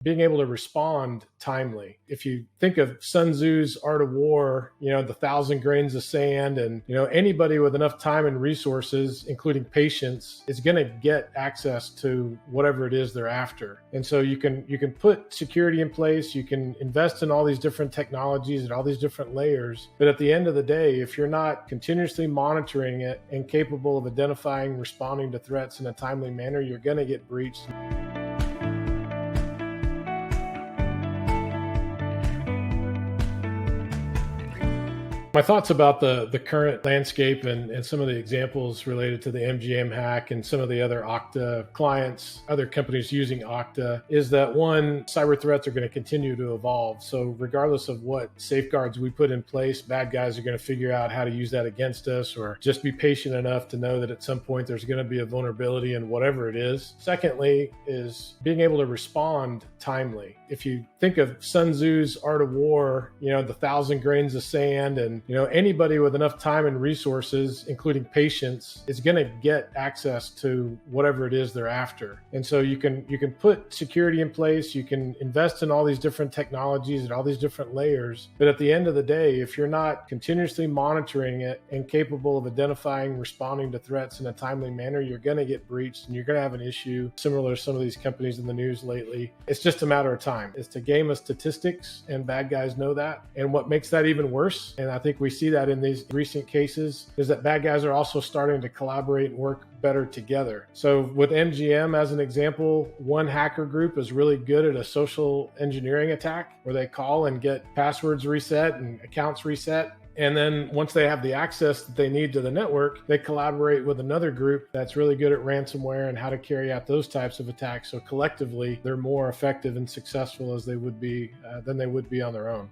being able to respond timely. If you think of Sun Tzu's Art of War, the 1,000 grains of sand, and anybody with enough time and resources, including patience, is going to get access to whatever it is they're after. And so you can put security in place, you can invest in all these different technologies and all these different layers, but at the end of the day, if you're not continuously monitoring it and capable of identifying, responding to threats in a timely manner, you're going to get breached. My thoughts about the current landscape and some of the examples related to the MGM hack and some of the other Okta clients, other companies using Okta, is that one, cyber threats are going to continue to evolve. So regardless of what safeguards we put in place, bad guys are going to figure out how to use that against us, or just be patient enough to know that at some point there's going to be a vulnerability in whatever it is. Secondly is being able to respond timely. If you think of Sun Tzu's Art of War, the 1,000 grains of sand, and anybody with enough time and resources, including patience, is going to get access to whatever it is they're after. And so you can put security in place, you can invest in all these different technologies and all these different layers, but at the end of the day, if you're not continuously monitoring it and capable of identifying, responding to threats in a timely manner, you're going to get breached and you're going to have an issue similar to some of these companies in the news lately. It's just a matter of time. It's a game of statistics, and bad guys know that. And what makes that even worse, and I think we see that in these recent cases, is that bad guys are also starting to collaborate and work better together. So with MGM as an example, one hacker group is really good at a social engineering attack where they call and get passwords reset and accounts reset. And then once they have the access that they need to the network, they collaborate with another group that's really good at ransomware and how to carry out those types of attacks. So collectively, they're more effective and successful as they would be than they would be on their own.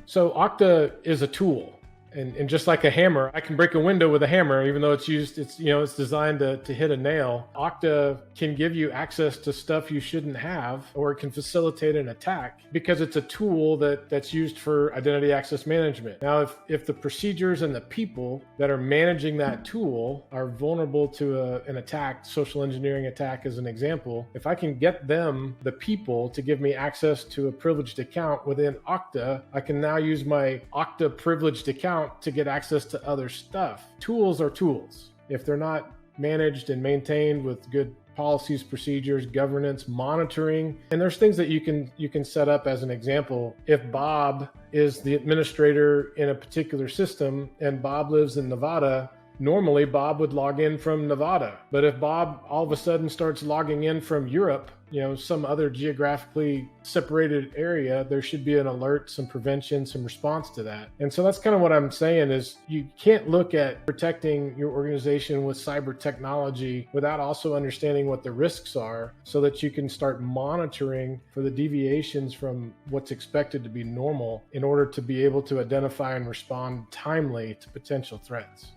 So Okta is a tool. And just like a hammer, I can break a window with a hammer, even though it's designed to hit a nail. Okta can give you access to stuff you shouldn't have, or it can facilitate an attack because it's a tool that's used for identity access management. Now, if the procedures and the people that are managing that tool are vulnerable to an attack, social engineering attack as an example, if I can get them, the people, to give me access to a privileged account within Okta, I can now use my Okta privileged account to get access to other stuff. Tools are tools. If they're not managed and maintained with good policies, procedures, governance, monitoring, and there's things that you can set up. As an example, if Bob is the administrator in a particular system and Bob lives in Nevada, normally Bob would log in from Nevada. But if Bob all of a sudden starts logging in from Europe, some other geographically separated area, there should be an alert, some prevention, some response to that. And so that's kind of what I'm saying is you can't look at protecting your organization with cyber technology without also understanding what the risks are so that you can start monitoring for the deviations from what's expected to be normal in order to be able to identify and respond timely to potential threats.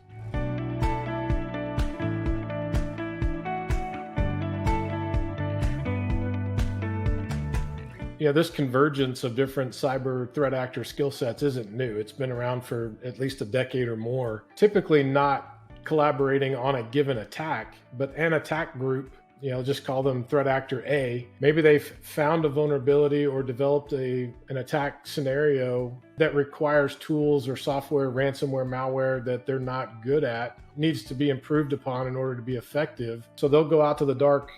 This convergence of different cyber threat actor skill sets isn't new. It's been around for at least a decade or more. Typically not collaborating on a given attack, but an attack group, just call them threat actor A. Maybe they've found a vulnerability or developed an attack scenario that requires tools or software, ransomware, malware that they're not good at, needs to be improved upon in order to be effective. So they'll go out to the dark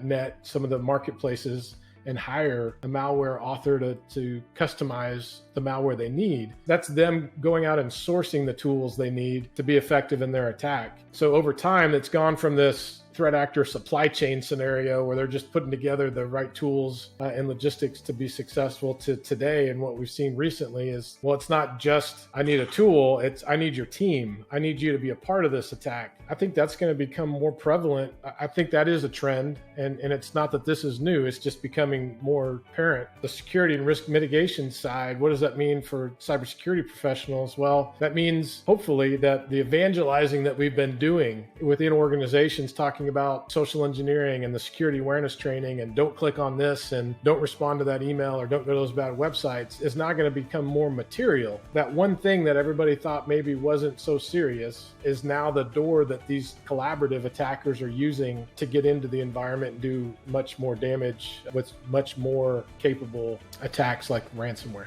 net, some of the marketplaces, and hire a malware author to customize the malware they need. That's them going out and sourcing the tools they need to be effective in their attack. So over time, it's gone from this threat actor supply chain scenario where they're just putting together the right tools and logistics to be successful to today. And what we've seen recently is, well, it's not just, I need a tool, it's, I need your team. I need you to be a part of this attack. I think that's going to become more prevalent. I think that is a trend. And it's not that this is new, it's just becoming more apparent. The security and risk mitigation side, what does that mean for cybersecurity professionals? Well, that means hopefully that the evangelizing that we've been doing within organizations, talking talking about social engineering and the security awareness training and don't click on this and don't respond to that email or don't go to those bad websites is not going to become more material. That one thing that everybody thought maybe wasn't so serious is now the door that these collaborative attackers are using to get into the environment and do much more damage with much more capable attacks like ransomware.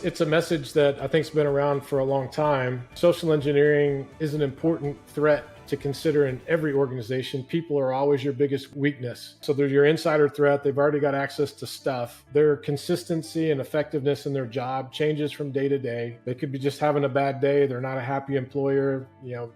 It's a message that I think's been around for a long time. Social engineering is an important threat to consider in every organization. People are always your biggest weakness. So they're your insider threat. They've already got access to stuff. Their consistency and effectiveness in their job changes from day to day. They could be just having a bad day. They're not a happy employer.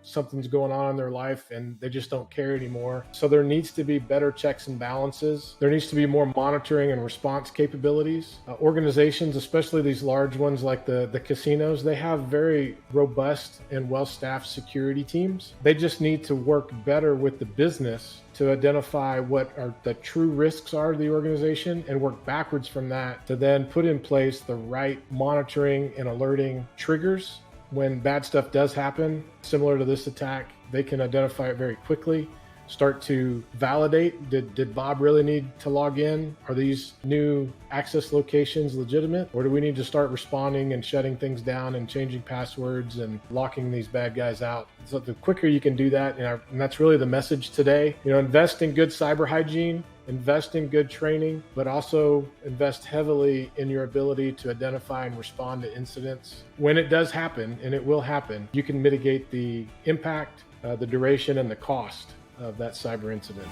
Something's going on in their life and they just don't care anymore. So there needs to be better checks and balances. There needs to be more monitoring and response capabilities. Organizations, especially these large ones like the casinos, they have very robust and well-staffed security teams. They just need to work better with the business to identify what are the true risks are to the organization and work backwards from that to then put in place the right monitoring and alerting triggers. When bad stuff does happen, similar to this attack, they can identify it very quickly, start to validate, did Bob really need to log in? Are these new access locations legitimate? Or do we need to start responding and shutting things down and changing passwords and locking these bad guys out? So the quicker you can do that, and that's really the message today, invest in good cyber hygiene, invest in good training, but also invest heavily in your ability to identify and respond to incidents. When it does happen, and it will happen, you can mitigate the impact, the duration, and the cost of that cyber incident.